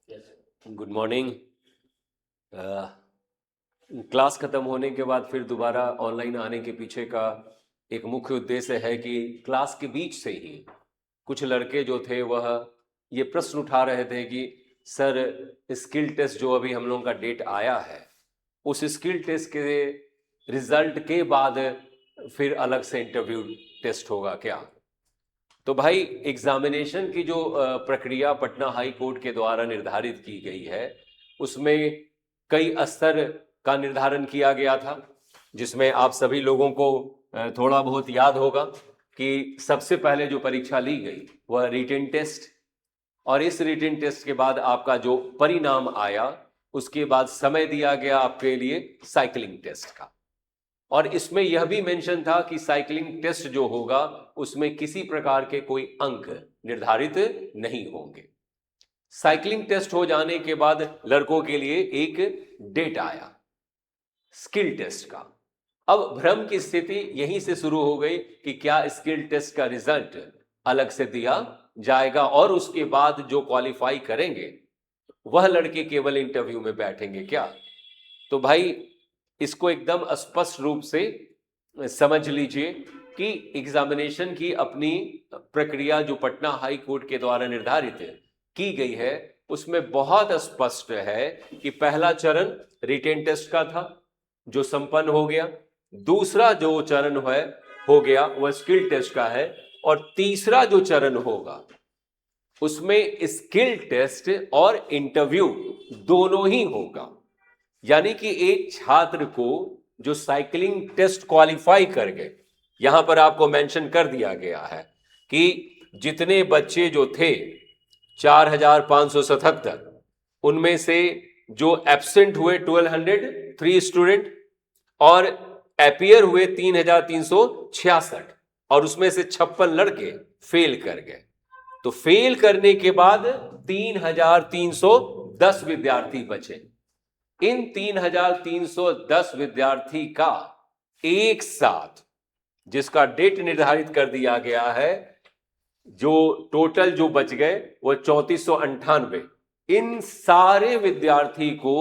Good morning. Class खत्म होने के बाद फिर दोबारा ऑनलाइन आने के पीछे का एक मुख्य उद्देश्य है कि क्लास के बीच से ही कुछ लड़के जो थे वह ये प्रश्न उठा रहे थे कि सर, स्किल टेस्ट जो अभी हम लोगों का डेट आया है, उस स्किल टेस्ट के रिजल्ट के बाद फिर अलग से इंटरव्यू टेस्ट होगा क्या? तो भाई, एग्जामिनेशन की जो प्रक्रिया पटना हाई कोर्ट के द्वारा निर्धारित की गई है, उसमें कई स्तर का निर्धारण किया गया था, जिसमें आप सभी लोगों को थोड़ा बहुत याद होगा कि सबसे पहले जो परीक्षा ली गई वह रिटन टेस्ट, और इस रिटन टेस्ट के बाद आपका जो परिणाम आया उसके बाद समय दिया गया आपके लिए साइकिलिंग टेस्ट का। और इसमें यह भी मेंशन था कि साइकिलिंग टेस्ट जो होगा उसमें किसी प्रकार के कोई अंक निर्धारित नहीं होंगे। साइकिलिंग टेस्ट हो जाने के बाद लड़कों के लिए एक डेट आया स्किल टेस्ट का। अब भ्रम की स्थिति यहीं से शुरू हो गई कि क्या स्किल टेस्ट का रिजल्ट अलग से दिया जाएगा और उसके बाद जो क्वालिफाई करेंगे वह लड़के केवल इंटरव्यू में बैठेंगे क्या? तो भाई, इसको एकदम स्पष्ट रूप से समझ लीजिए कि एग्जामिनेशन की अपनी प्रक्रिया जो पटना हाई कोर्ट के द्वारा निर्धारित की गई है उसमें बहुत स्पष्ट है कि पहला चरण रिटेन टेस्ट का था जो संपन्न हो गया, दूसरा जो चरण है हो गया वह स्किल टेस्ट का है, और तीसरा जो चरण होगा उसमें स्किल टेस्ट और इंटरव्यू दोनों ही होगा। यानी कि एक छात्र को जो साइकिलिंग टेस्ट क्वालिफाई कर गए, यहां पर आपको मेंशन कर दिया गया है कि जितने बच्चे जो थे 4577, उनमें से जो एब्सेंट हुए 1203 स्टूडेंट और अपीयर हुए 3366, और उसमें से 56 लड़के फेल कर गए। तो फेल करने के बाद 3310 विद्यार्थी बचे। इन 3310 विद्यार्थी का एक साथ, जिसका डेट निर्धारित कर दिया गया है, जो टोटल जो बच गए वो 3498, इन सारे विद्यार्थी को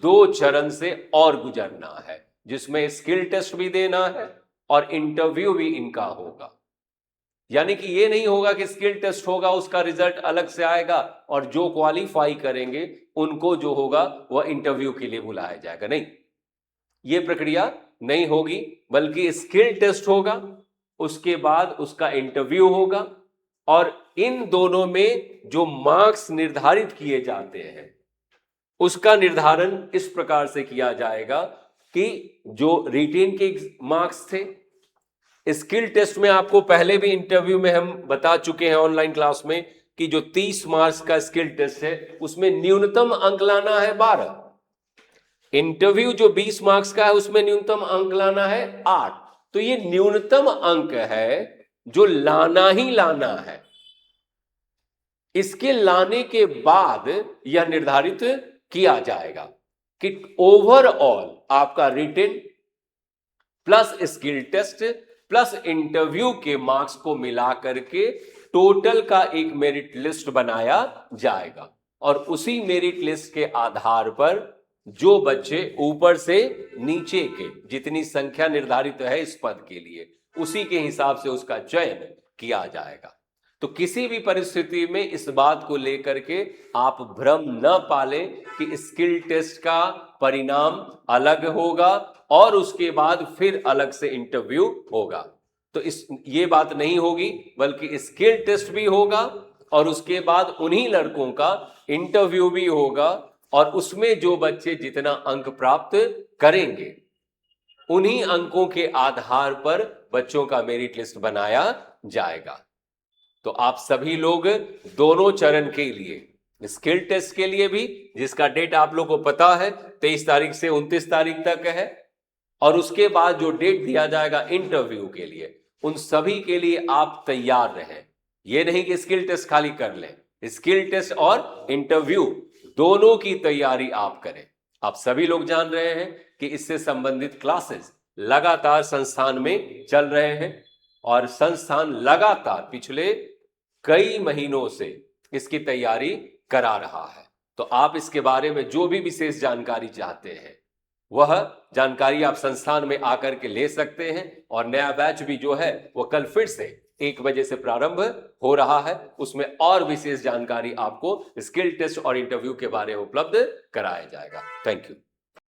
2 चरण से और गुजरना है, जिसमें स्किल टेस्ट भी देना है और इंटरव्यू भी इनका होगा। यानी कि ये नहीं होगा कि स्किल टेस्ट होगा उसका रिजल्ट अलग से आएगा और जो क्वालिफाई करेंगे उनको जो होगा वह इंटरव्यू के लिए बुलाया जाएगा। नहीं, ये प्रक्रिया नहीं होगी, बल्कि स्किल टेस्ट होगा, उसके बाद उसका इंटरव्यू होगा, और इन दोनों में जो मार्क्स निर्धारित किए जाते हैं उसका निर्धारण इस प्रकार से किया जाएगा कि जो रिटेन के मार्क्स थे, स्किल टेस्ट में आपको पहले भी इंटरव्यू में हम बता चुके हैं ऑनलाइन क्लास में कि जो 30 मार्क्स का स्किल टेस्ट है उसमें न्यूनतम अंक लाना है 12। इंटरव्यू जो 20 मार्क्स का है उसमें न्यूनतम अंक लाना है 8। तो ये न्यूनतम अंक है जो लाना ही लाना है। इसके लाने के बाद यह निर्धारित किया जाएगा कि ओवरऑल आपका written plus skill test plus interview के मार्क्स को मिला करके टोटल का एक मेरिट लिस्ट बनाया जाएगा, और उसी मेरिट लिस्ट के आधार पर जो बच्चे ऊपर से नीचे के जितनी संख्या निर्धारित है इस पद के लिए, उसी के हिसाब से उसका चयन किया जाएगा। तो किसी भी परिस्थिति में इस बात को लेकर के आप भ्रम न पालें कि स्किल टेस्ट का परिणाम अलग होगा और उसके बाद फिर अलग से इंटरव्यू होगा। तो ये बात नहीं होगी, बल्कि स्किल टेस्ट भी होगा और उसके बाद उन्हीं लड़कों का इंटरव्यू भी होगा, और उसमें जो बच्चे जितना अंक प्राप्त करेंगे उन्हीं अंकों के आधार पर बच्चों का मेरिट लिस्ट बनाया जाएगा। तो आप सभी लोग दोनों चरण के लिए, स्किल टेस्ट के लिए भी जिसका डेट आप लोग को पता है 23 तारीख से 29 तारीख तक है, और उसके बाद जो डेट दिया जाएगा इंटरव्यू के लिए, उन सभी के लिए आप तैयार रहें। यह नहीं कि स्किल टेस्ट खाली कर लें, स्किल टेस्ट और इंटरव्यू दोनों की तैयारी आप करें। आप सभी लोग जान रहे हैं कि इससे संबंधित क्लासेस लगातार संस्थान में चल रहे हैं, और संस्थान लगातार पिछले कई महीनों से इसकी तैयारी करा रहा है। तो आप इसके बारे में जो भी विशेष जानकारी चाहते हैं वह जानकारी आप संस्थान में आकर के ले सकते हैं। और नया बैच भी जो है वो कल फिर से 1 बजे से प्रारंभ हो रहा है। उसमें और विशेष जानकारी आपको स्किल टेस्ट और इंटरव्यू के बारे में उपलब्ध कराया जाएगा। Thank you.